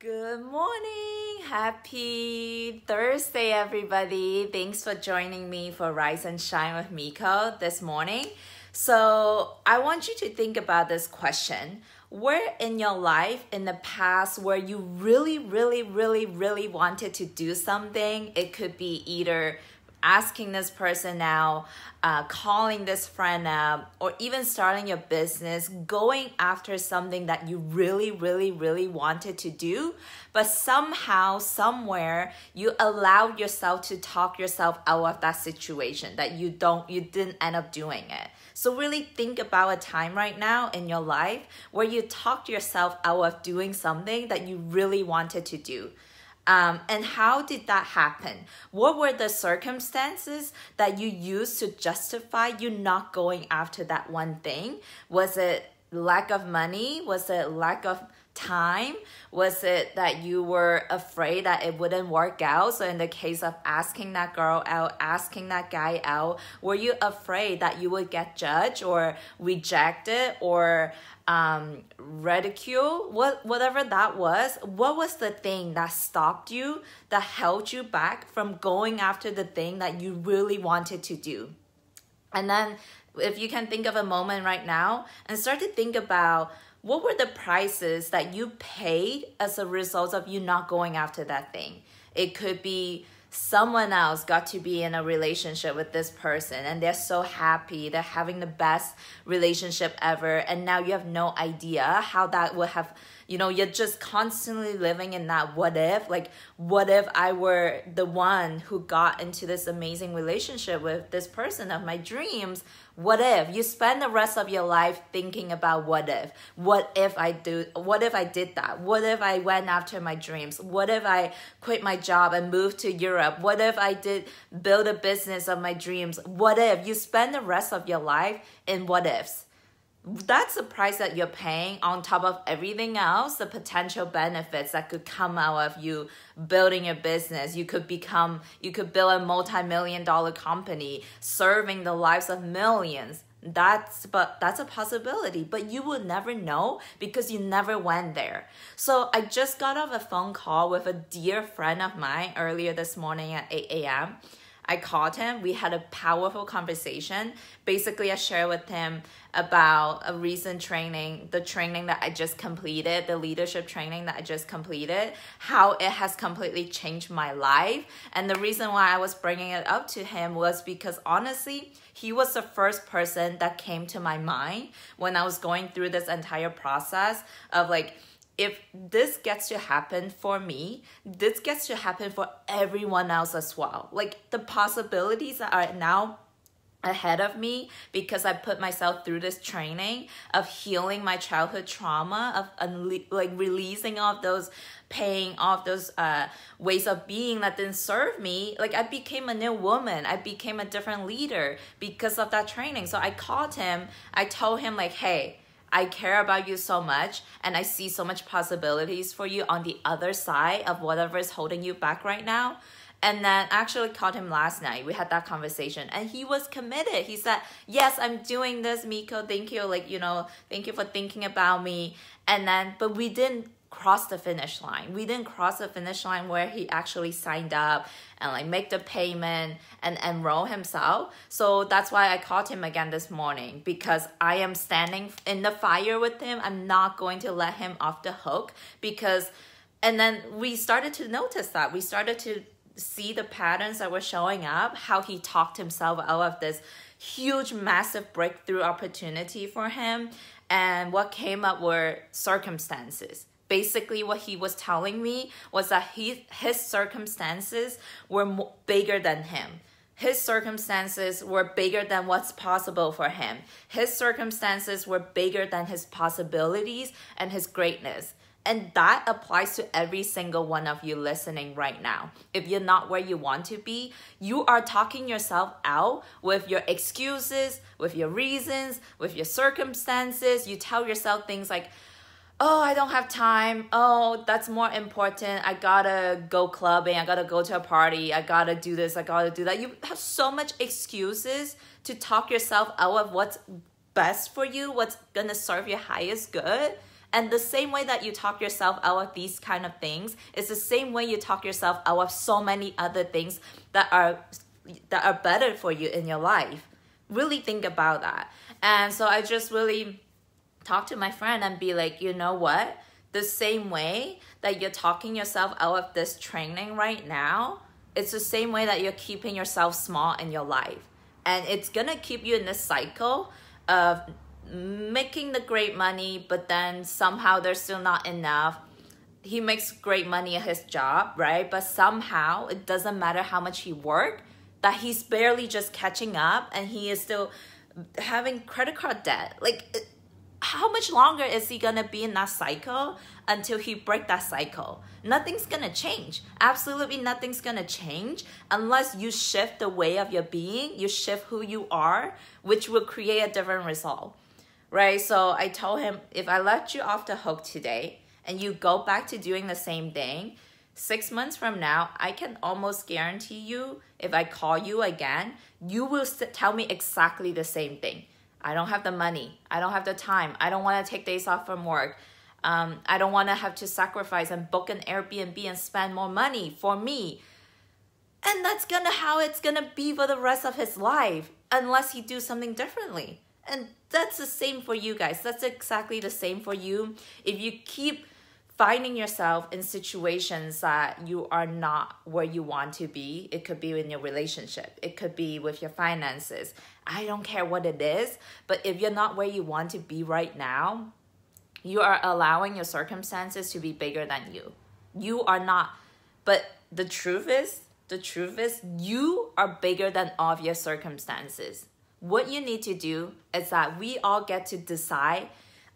Good morning. Happy Thursday, everybody. Thanks for joining me for Rise and Shine with Miko this morning. So I want you to think about this question. Where in your life in the past where you really wanted to do something, it could be either asking this person out, calling this friend up, or even starting your business, going after something that you really wanted to do, but somehow, somewhere, you allowed yourself to talk yourself out of that situation that you didn't end up doing it. So really think about a time right now in your life where you talked yourself out of doing something that you really wanted to do. And how did that happen? What were the circumstances that you used to justify you not going after that one thing? Was it lack of money? Was it lack of time? Was it that you were afraid that it wouldn't work out? So in the case of asking that girl out, asking that guy out, were you afraid that you would get judged or rejected or ridicule? Whatever that was, what was the thing that stopped you, that held you back from going after the thing that you really wanted to do? And then if you can think of a moment right now and start to think about what were the prices that you paid as a result of you not going after that thing. It could be someone else got to be in a relationship with this person and they're so happy, they're having the best relationship ever, and now you have no idea how that would have, you're just constantly living in that what if, like what if I were the one who got into this amazing relationship with this person of my dreams? What if you spend the rest of your life thinking about what if I did that? What if I went after my dreams? What if I quit my job and moved to Europe? What if I did build a business of my dreams? What if you spend the rest of your life in what ifs? That's the price that you're paying on top of everything else, the potential benefits that could come out of you building your business. You could build a multi-million-dollar company serving the lives of millions. That's a possibility, but you will never know because you never went there. So I just got off a phone call with a dear friend of mine earlier this morning at 8 a.m. I called him. We had a powerful conversation. Basically, I shared with him about a recent training, the training that I just completed, the leadership training that I just completed, how it has completely changed my life. And the reason why I was bringing it up to him was because honestly, he was the first person that came to my mind when I was going through this entire process of like, if this gets to happen for me, this gets to happen for everyone else as well. Like the possibilities that are now ahead of me because I put myself through this training of healing my childhood trauma, of releasing all of those, paying off those ways of being that didn't serve me. Like I became a new woman. I became a different leader because of that training. So I called him. I told him like, hey, I care about you so much and I see so much possibilities for you on the other side of whatever is holding you back right now. And then I actually called him last night. We had that conversation and he was committed. He said, yes, I'm doing this, Miko. Thank you. Thank you for thinking about me. And then, but we didn't cross the finish line. We didn't cross the finish line where he actually signed up and make the payment and enroll himself. So that's why I called him again this morning, because I am standing in the fire with him. I'm not going to let him off the hook and then we started to notice that. We started to see the patterns that were showing up, how he talked himself out of this huge, massive breakthrough opportunity for him. And what came up were circumstances. Basically, what he was telling me was that his circumstances were bigger than him. His circumstances were bigger than what's possible for him. His circumstances were bigger than his possibilities and his greatness. And that applies to every single one of you listening right now. If you're not where you want to be, you are talking yourself out with your excuses, with your reasons, with your circumstances. You tell yourself things like, oh, I don't have time. Oh, that's more important. I gotta go clubbing. I gotta go to a party. I gotta do this. I gotta do that. You have so much excuses to talk yourself out of what's best for you, what's gonna serve your highest good. And the same way that you talk yourself out of these kind of things is the same way you talk yourself out of so many other things that are better for you in your life. Really think about that. And so I just really talk to my friend and be like, you know what? The same way that you're talking yourself out of this training right now, it's the same way that you're keeping yourself small in your life. And it's gonna keep you in this cycle of making the great money, but then somehow there's still not enough. He makes great money at his job, right? But somehow it doesn't matter how much he worked, that he's barely just catching up and he is still having credit card debt. Like, how much longer is he gonna be in that cycle until he break that cycle? Nothing's gonna change. Absolutely nothing's gonna change unless you shift the way of your being, you shift who you are, which will create a different result, right? So I told him, if I let you off the hook today and you go back to doing the same thing, 6 months from now, I can almost guarantee you, if I call you again, you will tell me exactly the same thing. I don't have the money. I don't have the time. I don't want to take days off from work. I don't want to have to sacrifice and book an Airbnb and spend more money for me. And that's how it's gonna be for the rest of his life, unless he do something differently. And that's the same for you guys. That's exactly the same for you. If you keep finding yourself in situations that you are not where you want to be, it could be in your relationship, it could be with your finances. I don't care what it is, but if you're not where you want to be right now, you are allowing your circumstances to be bigger than you. You are not. But the truth is, you are bigger than all of your circumstances. What you need to do is that we all get to decide,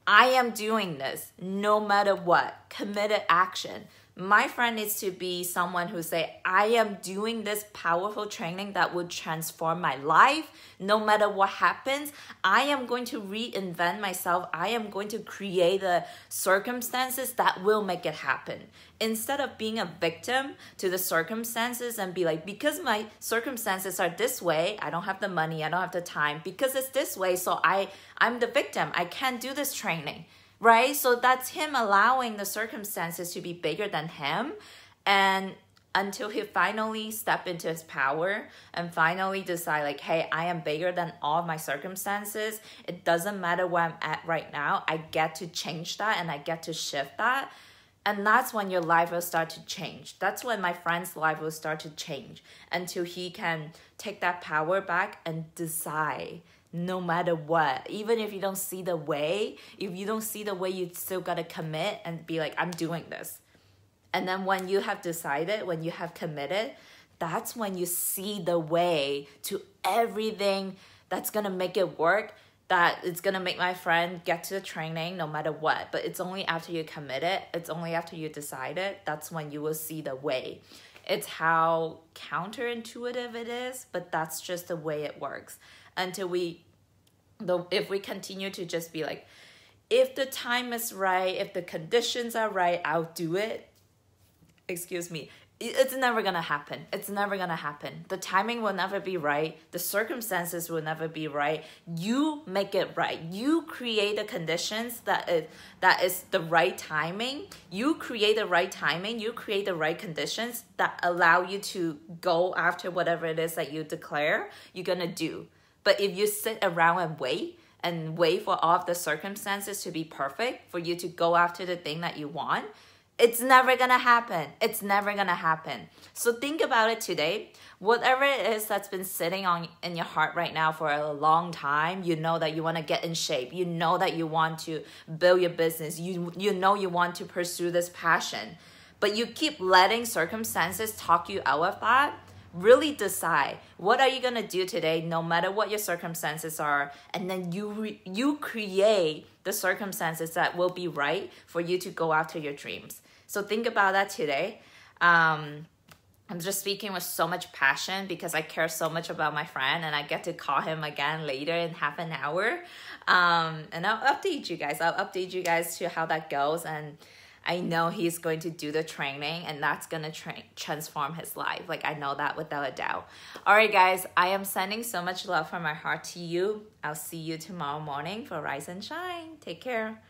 I am doing this no matter what. Committed action. My friend needs to be someone who say, I am doing this powerful training that will transform my life. No matter what happens, I am going to reinvent myself. I am going to create the circumstances that will make it happen. Instead of being a victim to the circumstances and be like, because my circumstances are this way, I don't have the money, I don't have the time, because it's this way, so I'm the victim. I can't do this training. Right? So that's him allowing the circumstances to be bigger than him. And until he finally step into his power and finally decide like, hey, I am bigger than all of my circumstances. It doesn't matter where I'm at right now. I get to change that and I get to shift that. And that's when your life will start to change. That's when my friend's life will start to change until he can take that power back and decide. No matter what, even if you don't see the way, if you don't see the way, you still gotta commit and be like, I'm doing this. And then when you have decided, when you have committed, that's when you see the way to everything that's gonna make it work, that it's gonna make my friend get to the training no matter what. But it's only after you commit it, it's only after you decide it, that's when you will see the way. It's how counterintuitive it is, but that's just the way it works. Until if we continue to just be like, if the time is right, if the conditions are right, I'll do it. Excuse me. It's never gonna happen. It's never gonna happen. The timing will never be right. The circumstances will never be right. You make it right. You create the conditions that is the right timing. You create the right timing. You create the right conditions that allow you to go after whatever it is that you declare you're gonna do. But if you sit around and wait for all of the circumstances to be perfect for you to go after the thing that you want, it's never gonna happen. It's never gonna happen. So think about it today. Whatever it is that's been sitting in your heart right now for a long time, you know that you want to get in shape. You know that you want to build your business. You know you want to pursue this passion. But you keep letting circumstances talk you out of that. Really decide, what are you going to do today, no matter what your circumstances are, and then you create the circumstances that will be right for you to go after your dreams. So think about that today. I'm just speaking with so much passion because I care so much about my friend, and I get to call him again later in half an hour. And I'll update you guys. I'll update you guys to how that goes, and I know he's going to do the training and that's going to transform his life. Like, I know that without a doubt. All right, guys, I am sending so much love from my heart to you. I'll see you tomorrow morning for Rise and Shine. Take care.